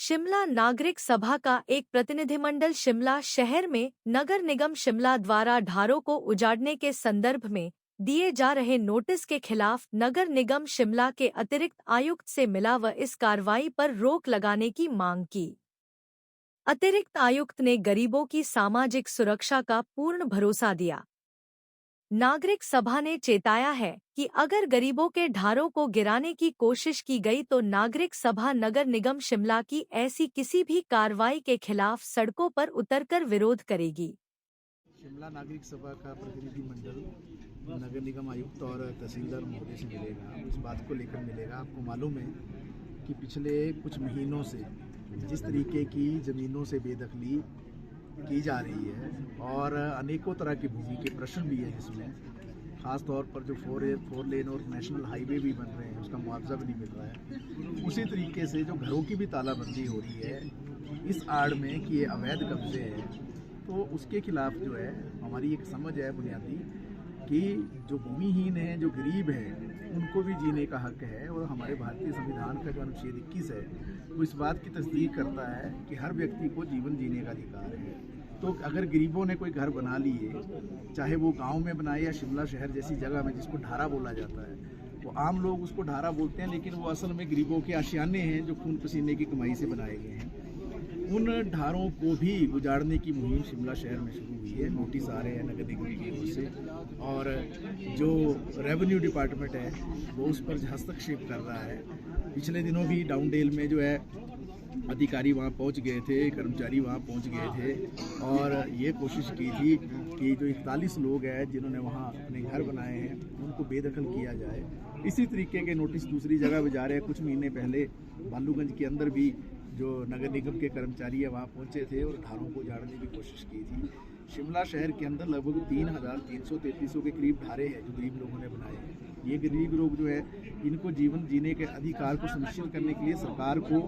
शिमला नागरिक सभा का एक प्रतिनिधिमंडल शिमला शहर में नगर निगम शिमला द्वारा ढारों को उजाड़ने के संदर्भ में दिए जा रहे नोटिस के खिलाफ नगर निगम शिमला के अतिरिक्त आयुक्त से मिला व इस कार्रवाई पर रोक लगाने की मांग की। अतिरिक्त आयुक्त ने गरीबों की सामाजिक सुरक्षा का पूर्ण भरोसा दिया। नागरिक सभा ने चेताया है कि अगर गरीबों के ढारों को गिराने की कोशिश की गई तो नागरिक सभा नगर निगम शिमला की ऐसी किसी भी कार्रवाई के खिलाफ सड़कों पर उतरकर विरोध करेगी। शिमला नागरिक सभा का प्रतिनिधि मंडल नगर निगम आयुक्त और तहसीलदार महोदय से मिलेगा। इस बात को लेकर मिलेगा। आपको मालूम है कि पिछले कुछ महीनों से जिस तरीके की ज़मीनों से बेदखली की जा रही है और अनेकों तरह की भूमि के प्रश्न भी है, जिसमें ख़ास तौर पर जो फोर लेन और नेशनल हाईवे भी बन रहे हैं उसका मुआवजा भी नहीं मिल रहा है। उसी तरीके से जो घरों की भी तालाबंदी हो रही है इस आड़ में कि ये अवैध कब्जे हैं, तो उसके खिलाफ जो है हमारी एक समझ है बुनियादी कि जो भूमिहीन हैं, जो गरीब हैं, उनको भी जीने का हक है। और हमारे भारतीय संविधान का जो अनुच्छेद 21 है वो इस बात की तस्दीक करता है कि हर व्यक्ति को जीवन जीने का अधिकार है। तो अगर गरीबों ने कोई घर बना लिए, चाहे वो गांव में बनाए या शिमला शहर जैसी जगह में जिसको ढारा बोला जाता है, वो आम लोग उसको ढारा बोलते हैं, लेकिन वो असल में गरीबों के आशियाने हैं जो खून पसीने की कमाई से बनाए गए हैं। उन ढारों को भी उजाड़ने की मुहिम शिमला शहर में शुरू हुई है। नोटिस आ रहे हैं नगर निगम की ओर से और जो रेवेन्यू डिपार्टमेंट है वो उस पर हस्तक्षेप कर रहा है। पिछले दिनों भी डाउनडेल में जो है अधिकारी वहाँ पहुँच गए थे, कर्मचारी वहाँ पहुँच गए थे और ये कोशिश की थी कि जो 41 लोग हैं जिन्होंने वहाँ अपने घर बनाए हैं उनको बेदखल किया जाए। इसी तरीके के नोटिस दूसरी जगह भी जा रहे हैं। कुछ महीने पहले बालूगंज के अंदर भी जो नगर निगम के कर्मचारी है वहाँ पहुँचे थे और ढारों को उजाड़ने की कोशिश की थी। शिमला शहर के अंदर लगभग 3,333 के करीब ढारे हैं जो गरीब लोगों ने बनाए हैं। ये गरीब लोग जो है इनको जीवन जीने के अधिकार को सुनिश्चित करने के लिए सरकार को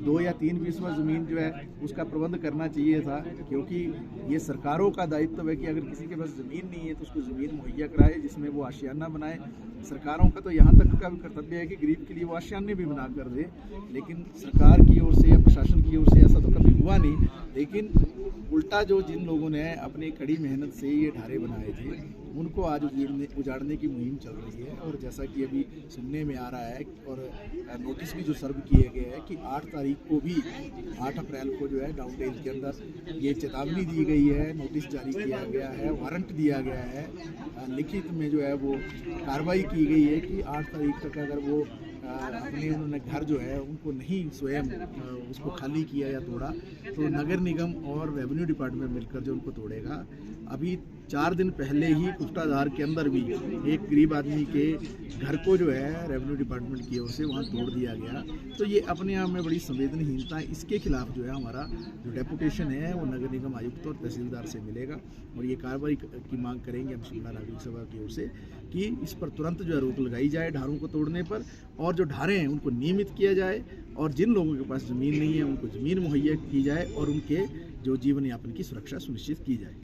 2 या 3 बीसवा ज़मीन जो है उसका प्रबंध करना चाहिए था, क्योंकि ये सरकारों का दायित्व है कि अगर किसी के पास ज़मीन नहीं है तो उसको ज़मीन मुहैया कराए जिसमें वो आशियाना बनाए। सरकारों का तो यहाँ तक का भी कर्तव्य है कि गरीब के लिए वो आशियाने भी बना कर दे, लेकिन सरकार की ओर से या प्रशासन की ओर से ऐसा तो कभी हुआ नहीं। लेकिन उल्टा जो जिन लोगों ने अपनी कड़ी मेहनत से ये ढारे बनाए थे उनको आज उजाड़ने की मुहिम चल रही है। और जैसा कि अभी सुनने में आ रहा है और नोटिस भी जो सर्व किए गए हैं कि 8 तारीख को भी 8 अप्रैल को जो है डाउनडेल के अंदर ये चेतावनी दी गई है, नोटिस जारी किया गया है, वारंट दिया गया है, लिखित में जो है वो कार्रवाई की गई है कि 8 तारीख तक अगर वो अपने उन्होंने घर जो है उनको नहीं स्वयं उसको खाली किया या तोड़ा तो नगर निगम और रेवेन्यू डिपार्टमेंट मिलकर जो उनको तोड़ेगा। अभी 4 दिन पहले ही कुफ्ताधार के अंदर भी एक गरीब आदमी के घर को जो है रेवेन्यू डिपार्टमेंट की ओर से वहाँ तोड़ दिया गया। तो ये अपने आप में बड़ी संवेदनहीनता है। इसके खिलाफ जो है हमारा जो डेपुटेशन है वो नगर निगम आयुक्त और तहसीलदार से मिलेगा और ये कार्रवाई की मांग करेंगे हम शिमला नागरिक सभा की ओर से कि इस पर तुरंत जो है रोक लगाई जाए ढारों को तोड़ने पर, और जो ढारे हैं उनको नियमित किया जाए और जिन लोगों के पास ज़मीन नहीं है उनको ज़मीन मुहैया की जाए और उनके जो जीवन यापन की सुरक्षा सुनिश्चित की जाए।